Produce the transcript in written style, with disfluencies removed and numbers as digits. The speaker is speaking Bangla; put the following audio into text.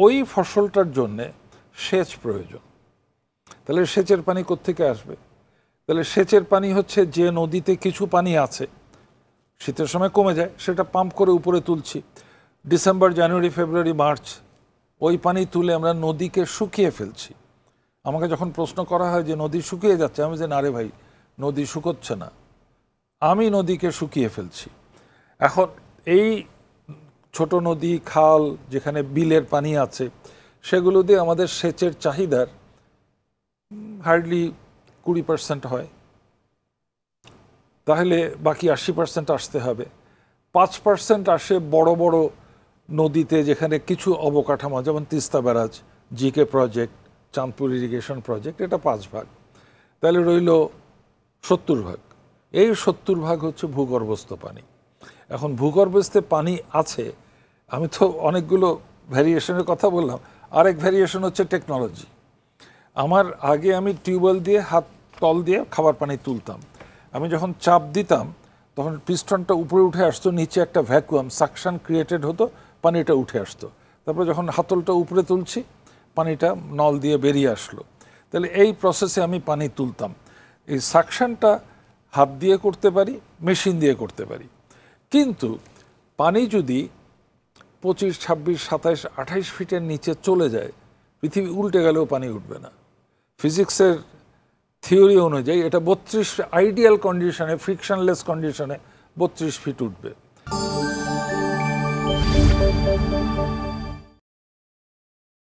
ওই ফসলটার জন্যে সেচ প্রয়োজন। তাহলে সেচের পানি কোত্থেকে আসবে? তাহলে সেচের পানি হচ্ছে যে নদীতে কিছু পানি আছে, শীতের সময় কমে যায়, সেটা পাম্প করে উপরে তুলছি। ডিসেম্বর, জানুয়ারি, ফেব্রুয়ারি, মার্চ ওই পানি তুলে আমরা নদীকে শুকিয়ে ফেলছি। আমাকে যখন প্রশ্ন করা হয় যে নদী শুকিয়ে যাচ্ছে, আমি যে না রে ভাই, নদী শুকোচ্ছে না, আমি নদীকে শুকিয়ে ফেলছি। এখন এই ছোট নদী, খাল, যেখানে বিলের পানি আছে, সেগুলো দিয়ে আমাদের সেচের চাহিদার হার্ডলি 20% হয়। তাহলে বাকি 80% আসতে হবে। 5% আসে বড় বড় নদীতে, যেখানে কিছু অবকাঠামো, যেমন Teesta barrage, GK project, Chandpur irrigation project, এটা 5 ভাগ। তাহলে রইল 70 ভাগ। এই 70 ভাগ হচ্ছে ভূগর্ভস্থ পানি। এখন ভূগর্ভস্থ পানি আছে, আমি তো অনেকগুলো ভ্যারিয়েশনের কথা বললাম। আরেক ভ্যারিয়েশন হচ্ছে টেকনোলজি। আগে আমি টিউবওয়েল দিয়ে হাত তল দিয়ে খাবার পানি তুলতাম। আমি যখন চাপ দিতাম তখন পিস্টনটা উপরে উঠে আসতো, নিচে একটা ভ্যাকুয়াম সাকশন ক্রিয়েটেড হতো, পানিটা উঠে আসতো। তারপরে যখন হাতলটা উপরে তুলছি, পানিটা নল দিয়ে বেরিয়ে আসলো। তাহলে এই প্রসেসে আমি পানি তুলতাম। এই সাকশনটা হাত দিয়ে করতে পারি, মেশিন দিয়ে করতে পারি। কিন্তু পানি যদি 25, 26, 27, 28 ফিটের নিচে চলে যায়, পৃথিবী উল্টে গেলেও পানি উঠবে না। ফিজিক্সের থিওরি অনুযায়ী এটা 32 আইডিয়াল কন্ডিশনে, ফ্রিকশনলেস কন্ডিশনে 32 ফিট উঠবে।